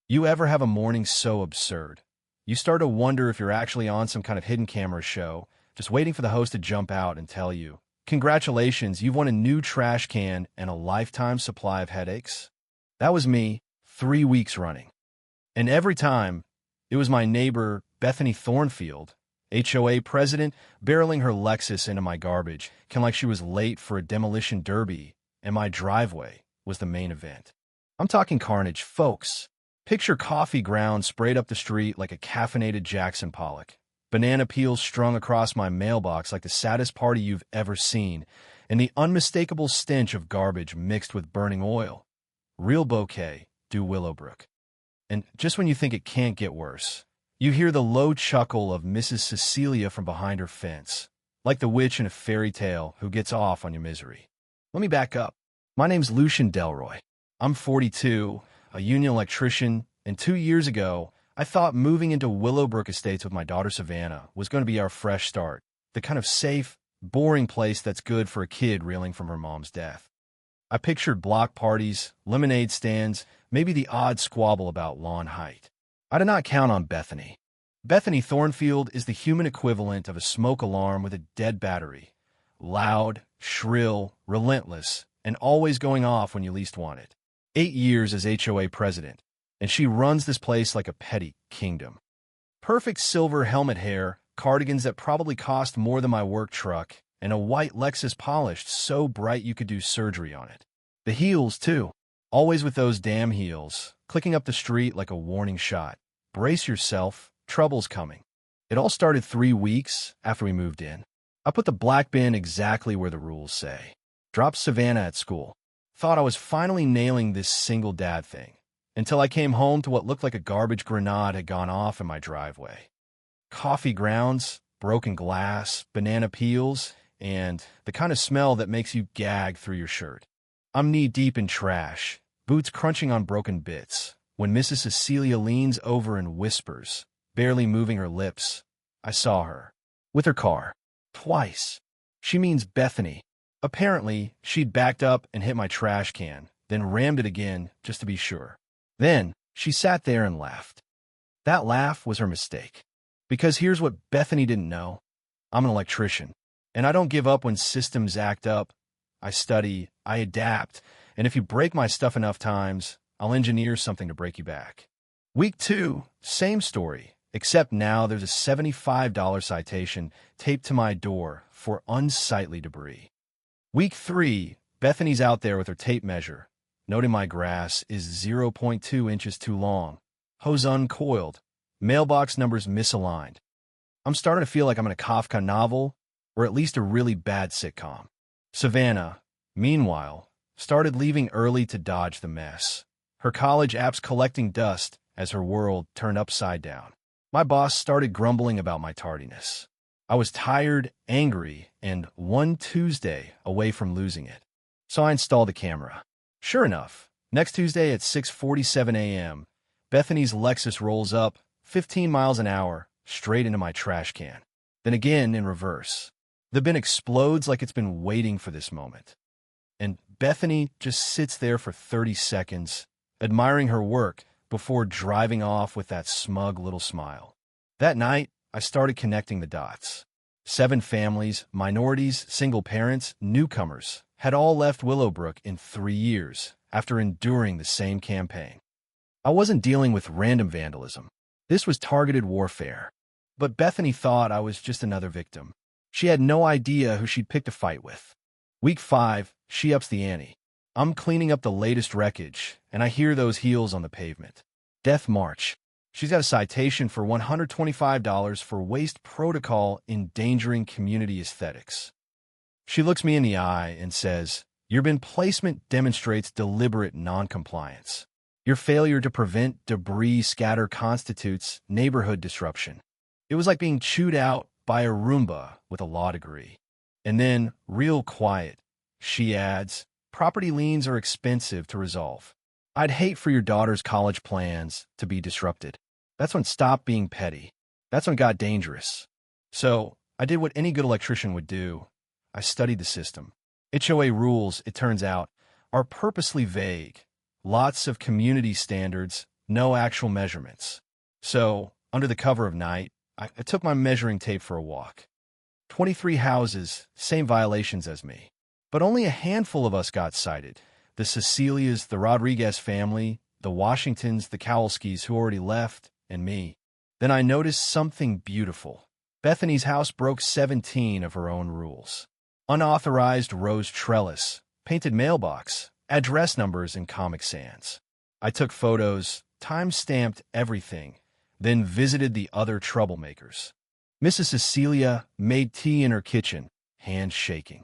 You ever have a morning so absurd? You start to wonder if you're actually on some kind of hidden camera show, just waiting for the host to jump out and tell you, "Congratulations, you've won a new trash can and a lifetime supply of headaches." That was me, 3 weeks running. And every time, it was my neighbor, Bethany Thornfield, HOA president, barreling her Lexus into my garbage, like she was late for a demolition derby, and my driveway was the main event. I'm talking carnage, folks. Picture coffee grounds sprayed up the street like a caffeinated Jackson Pollock, banana peels strung across my mailbox like the saddest party you've ever seen, and the unmistakable stench of garbage mixed with burning oil. Real bouquet, do Willowbrook. And just when you think it can't get worse, you hear the low chuckle of Mrs. Cecilia from behind her fence, like the witch in a fairy tale who gets off on your misery. Let me back up. My name's Lucian Delroy. I'm 42, a union electrician, and 2 years ago, I thought moving into Willowbrook Estates with my daughter Savannah was going to be our fresh start, the kind of safe, boring place that's good for a kid reeling from her mom's death. I pictured block parties, lemonade stands, maybe the odd squabble about lawn height. I did not count on Bethany. Bethany Thornfield is the human equivalent of a smoke alarm with a dead battery. Loud, shrill, relentless, and always going off when you least want it. 8 years as HOA president, and she runs this place like a petty kingdom. Perfect silver helmet hair, cardigans that probably cost more than my work truck, and a white Lexus polished so bright you could do surgery on it. The heels, too. Always with those damn heels, clicking up the street like a warning shot. Brace yourself, trouble's coming. It all started 3 weeks after we moved in. I put the black bin exactly where the rules say. Dropped Savannah at school. Thought I was finally nailing this single dad thing, until I came home to what looked like a garbage grenade had gone off in my driveway. Coffee grounds, broken glass, banana peels, and the kind of smell that makes you gag through your shirt. I'm knee-deep in trash, boots crunching on broken bits, when Mrs. Cecilia leans over and whispers, barely moving her lips. I saw her. With her car. Twice. She means Bethany. Apparently, she'd backed up and hit my trash can, then rammed it again, just to be sure. Then, she sat there and laughed. That laugh was her mistake. Because here's what Bethany didn't know. I'm an electrician, and I don't give up when systems act up. I study, I adapt, and if you break my stuff enough times, I'll engineer something to break you back. Week 2, same story, except now there's a $75 citation taped to my door for unsightly debris. Week 3, Bethany's out there with her tape measure, noting my grass is 0.2 inches too long, hose uncoiled, mailbox numbers misaligned. I'm starting to feel like I'm in a Kafka novel, or at least a really bad sitcom. Savannah, meanwhile, started leaving early to dodge the mess. Her college apps collecting dust as her world turned upside down. My boss started grumbling about my tardiness. I was tired, angry, and one Tuesday away from losing it. So I installed the camera. Sure enough, next Tuesday at 6:47 a.m., Bethany's Lexus rolls up, 15 miles an hour, straight into my trash can. Then again in reverse. The bin explodes like it's been waiting for this moment. And Bethany just sits there for 30 seconds, admiring her work, before driving off with that smug little smile. That night, I started connecting the dots. 7 families, minorities, single parents, newcomers, had all left Willowbrook in 3 years after enduring the same campaign. I wasn't dealing with random vandalism. This was targeted warfare. But Bethany thought I was just another victim. She had no idea who she'd picked a fight with. Week 5, she ups the ante. I'm cleaning up the latest wreckage, and I hear those heels on the pavement. Death March. She's got a citation for $125 for waste protocol endangering community aesthetics. She looks me in the eye and says, "Your bin placement demonstrates deliberate noncompliance. Your failure to prevent debris scatter constitutes neighborhood disruption." It was like being chewed out by a Roomba with a law degree. And then, real quiet, she adds, "Property liens are expensive to resolve. I'd hate for your daughter's college plans to be disrupted." That's when stopped being petty. That's when it got dangerous. So, I did what any good electrician would do. I studied the system. HOA rules, it turns out, are purposely vague. Lots of community standards, no actual measurements. So, under the cover of night, I took my measuring tape for a walk. 23 houses, same violations as me. But only a handful of us got cited. The Cecilias, the Rodriguez family, the Washingtons, the Kowalskis who already left, and me. Then I noticed something beautiful. Bethany's house broke 17 of her own rules. Unauthorized rose trellis, painted mailbox, address numbers in Comic Sans. I took photos, time-stamped everything, then visited the other troublemakers. Mrs. Cecilia made tea in her kitchen, hands shaking.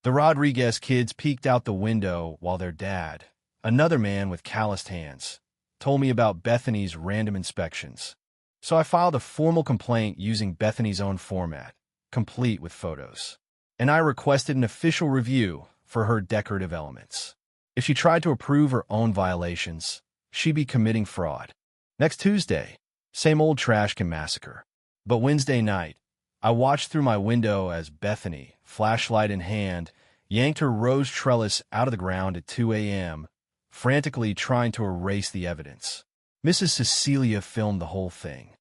The Rodriguez kids peeked out the window while their dad, another man with calloused hands, told me about Bethany's random inspections. So I filed a formal complaint using Bethany's own format, complete with photos. And I requested an official review for her decorative elements. If she tried to approve her own violations, she'd be committing fraud. Next Tuesday, same old trash can massacre. But Wednesday night, I watched through my window as Bethany, flashlight in hand, yanked her rose trellis out of the ground at 2 a.m., frantically trying to erase the evidence. Mrs. Cecilia filmed the whole thing.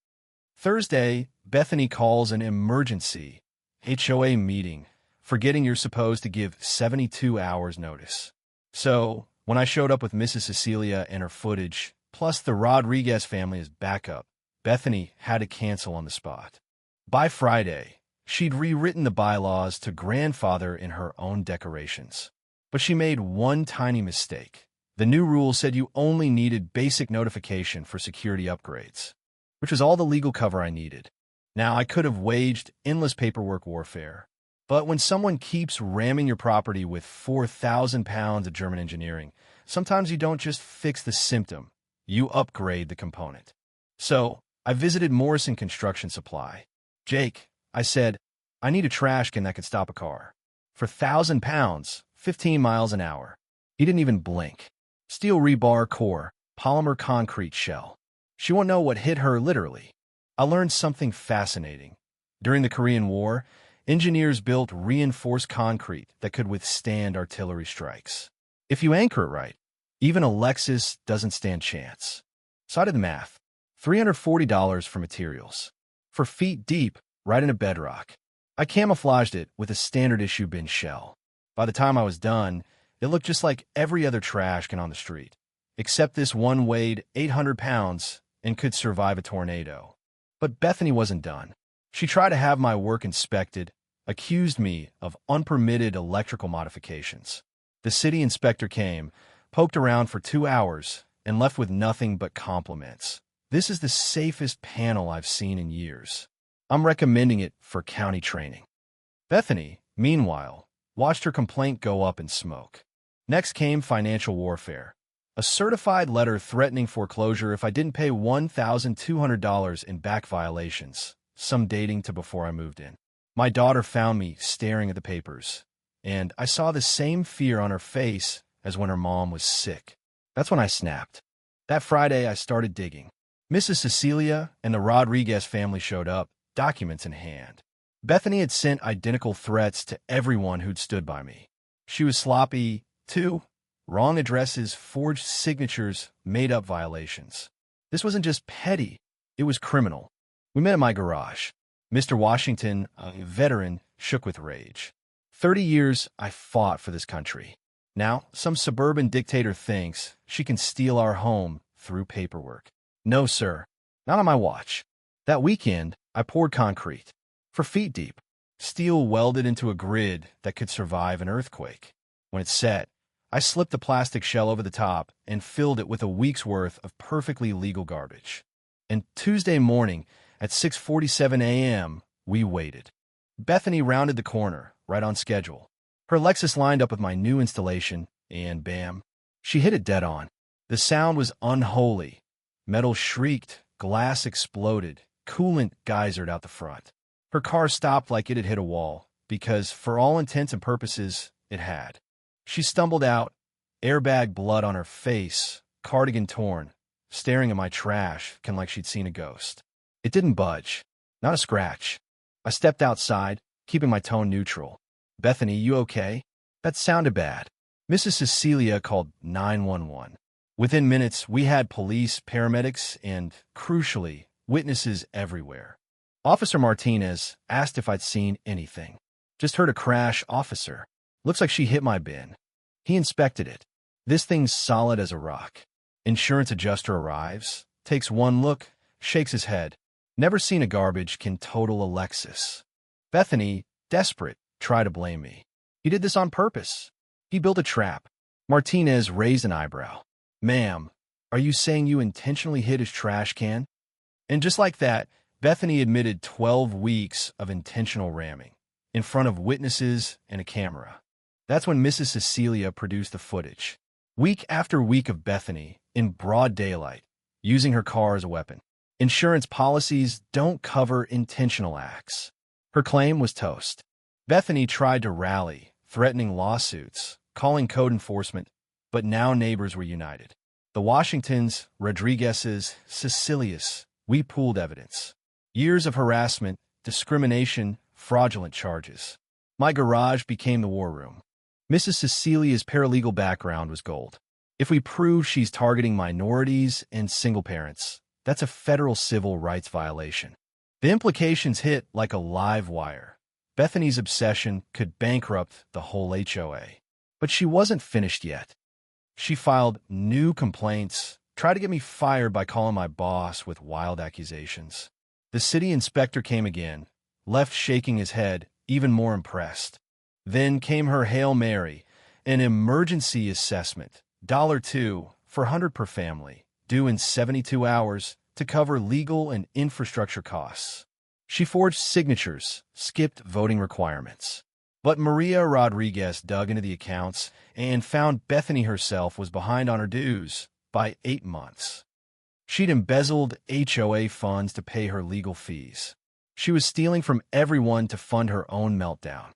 Thursday, Bethany calls an emergency HOA meeting, forgetting you're supposed to give 72 hours notice. So, when I showed up with Mrs. Cecilia and her footage, plus the Rodriguez family as backup, Bethany had to cancel on the spot. By Friday, she'd rewritten the bylaws to grandfather in her own decorations. But she made one tiny mistake. The new rule said you only needed basic notification for security upgrades, which was all the legal cover I needed. Now, I could have waged endless paperwork warfare, but when someone keeps ramming your property with 4,000 pounds of German engineering, sometimes you don't just fix the symptom, you upgrade the component. So, I visited Morrison Construction Supply. Jake, I said, I need a trash can that could stop a car. For 1,000 pounds, 15 miles an hour. He didn't even blink. Steel rebar core, polymer concrete shell. She won't know what hit her literally. I learned something fascinating. During the Korean War, engineers built reinforced concrete that could withstand artillery strikes. If you anchor it right, even a Lexus doesn't stand chance. So I did the math. $340 for materials. For feet deep, right into bedrock. I camouflaged it with a standard issue bin shell. By the time I was done, it looked just like every other trash can on the street, except this one weighed 800 pounds and could survive a tornado. But Bethany wasn't done. She tried to have my work inspected, accused me of unpermitted electrical modifications. The city inspector came, poked around for 2 hours, and left with nothing but compliments. This is the safest panel I've seen in years. I'm recommending it for county training. Bethany, meanwhile, watched her complaint go up in smoke. Next came financial warfare. A certified letter threatening foreclosure if I didn't pay $1,200 in back violations, some dating to before I moved in. My daughter found me staring at the papers, and I saw the same fear on her face as when her mom was sick. That's when I snapped. That Friday, I started digging. Mrs. Cecilia and the Rodriguez family showed up, documents in hand. Bethany had sent identical threats to everyone who'd stood by me. She was sloppy, too. Wrong addresses, forged signatures, made-up violations. This wasn't just petty, it was criminal. We met in my garage. Mr. Washington, a veteran, shook with rage. 30 years I fought for this country. Now, some suburban dictator thinks she can steal our home through paperwork. No, sir. Not on my watch. That weekend, I poured concrete. For feet deep. Steel welded into a grid that could survive an earthquake. When it's set, I slipped the plastic shell over the top and filled it with a week's worth of perfectly legal garbage. And Tuesday morning, at 6:47 a.m., we waited. Bethany rounded the corner, right on schedule. Her Lexus lined up with my new installation, and bam, she hit it dead on. The sound was unholy. Metal shrieked, glass exploded, coolant geysered out the front. Her car stopped like it had hit a wall, because for all intents and purposes, it had. She stumbled out, airbag blood on her face, cardigan torn, staring at my trash like she'd seen a ghost. It didn't budge. Not a scratch. I stepped outside, keeping my tone neutral. Bethany, you okay? That sounded bad. Mrs. Cecilia called 911. Within minutes, we had police, paramedics, and, crucially, witnesses everywhere. Officer Martinez asked if I'd seen anything. Just heard a crash, officer. Looks like she hit my bin. He inspected it. This thing's solid as a rock. Insurance adjuster arrives, takes one look, shakes his head. Never seen a garbage can total a Lexus. Bethany, desperate, tried to blame me. He did this on purpose. He built a trap. Martinez raised an eyebrow. Ma'am, are you saying you intentionally hit his trash can? And just like that, Bethany admitted 12 weeks of intentional ramming, in front of witnesses and a camera. That's when Mrs. Cecilia produced the footage. Week after week of Bethany, in broad daylight, using her car as a weapon. Insurance policies don't cover intentional acts. Her claim was toast. Bethany tried to rally, threatening lawsuits, calling code enforcement, but now neighbors were united. The Washingtons, Rodriguez's, Cecilias, we pooled evidence. Years of harassment, discrimination, fraudulent charges. My garage became the war room. Mrs. Cecilia's paralegal background was gold. If we prove she's targeting minorities and single parents, that's a federal civil rights violation. The implications hit like a live wire. Bethany's obsession could bankrupt the whole HOA. But she wasn't finished yet. She filed new complaints, tried to get me fired by calling my boss with wild accusations. The city inspector came again, left shaking his head, even more impressed. Then came her Hail Mary, an emergency assessment, $2 for 100 per family, due in 72 hours to cover legal and infrastructure costs. She forged signatures, skipped voting requirements. But Maria Rodriguez dug into the accounts and found Bethany herself was behind on her dues by 8 months. She'd embezzled HOA funds to pay her legal fees. She was stealing from everyone to fund her own meltdown.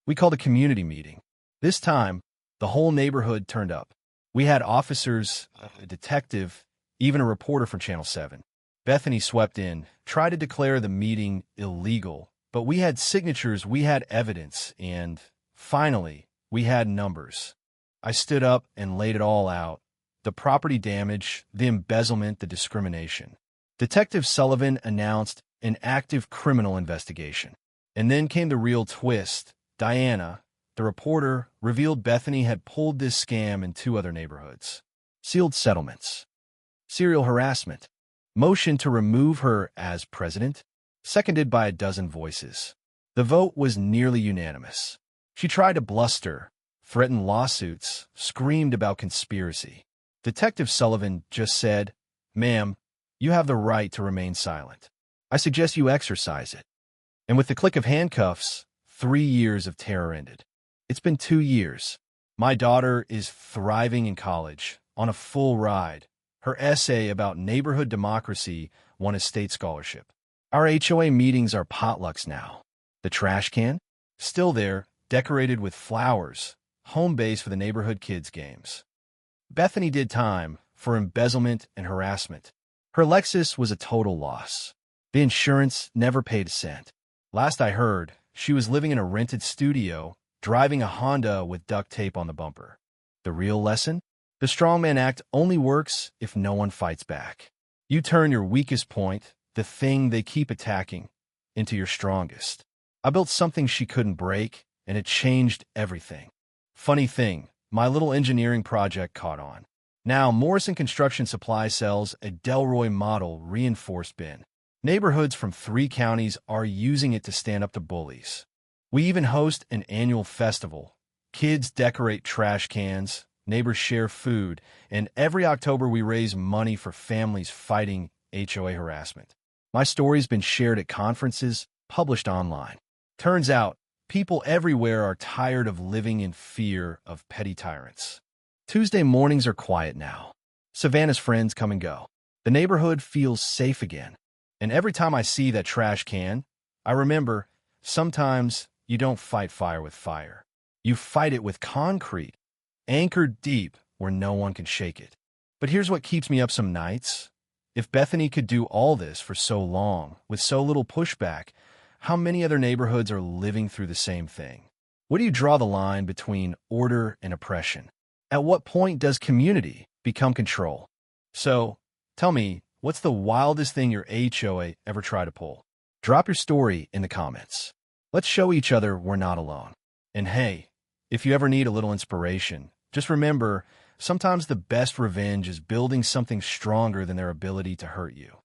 We called a community meeting. This time, the whole neighborhood turned up. We had officers, a detective, even a reporter from Channel 7. Bethany swept in, tried to declare the meeting illegal, but we had signatures, we had evidence, and, finally, we had numbers. I stood up and laid it all out. The property damage, the embezzlement, the discrimination. Detective Sullivan announced an active criminal investigation. And then came the real twist. Diana, the reporter, revealed Bethany had pulled this scam in 2 other neighborhoods. Sealed settlements. Serial harassment. Motion to remove her as president, seconded by a dozen voices. The vote was nearly unanimous. She tried to bluster, threatened lawsuits, screamed about conspiracy. Detective Sullivan just said, "Ma'am, you have the right to remain silent. I suggest you exercise it." And with the click of handcuffs, 3 years of terror ended. It's been 2 years. My daughter is thriving in college, on a full ride. Her essay about neighborhood democracy won a state scholarship. Our HOA meetings are potlucks now. The trash can? Still there, decorated with flowers, home base for the neighborhood kids' games. Bethany did time for embezzlement and harassment. Her Lexus was a total loss. The insurance never paid a cent. Last I heard, she was living in a rented studio, driving a Honda with duct tape on the bumper. The real lesson? The strongman act only works if no one fights back. You turn your weakest point, the thing they keep attacking, into your strongest. I built something she couldn't break, and it changed everything. Funny thing, my little engineering project caught on. Now, Morrison Construction Supply sells a Delroy model reinforced bin. Neighborhoods from 3 counties are using it to stand up to bullies. We even host an annual festival. Kids decorate trash cans, neighbors share food, and every October we raise money for families fighting HOA harassment. My story's been shared at conferences, published online. Turns out, people everywhere are tired of living in fear of petty tyrants. Tuesday mornings are quiet now. Savannah's friends come and go. The neighborhood feels safe again. And every time I see that trash can, I remember, sometimes you don't fight fire with fire. You fight it with concrete, anchored deep where no one can shake it. But here's what keeps me up some nights. If Bethany could do all this for so long, with so little pushback, how many other neighborhoods are living through the same thing? Where do you draw the line between order and oppression? At what point does community become control. So, tell me, what's the wildest thing your HOA ever tried to pull? Drop your story in the comments. Let's show each other we're not alone. And hey, if you ever need a little inspiration, just remember, sometimes the best revenge is building something stronger than their ability to hurt you.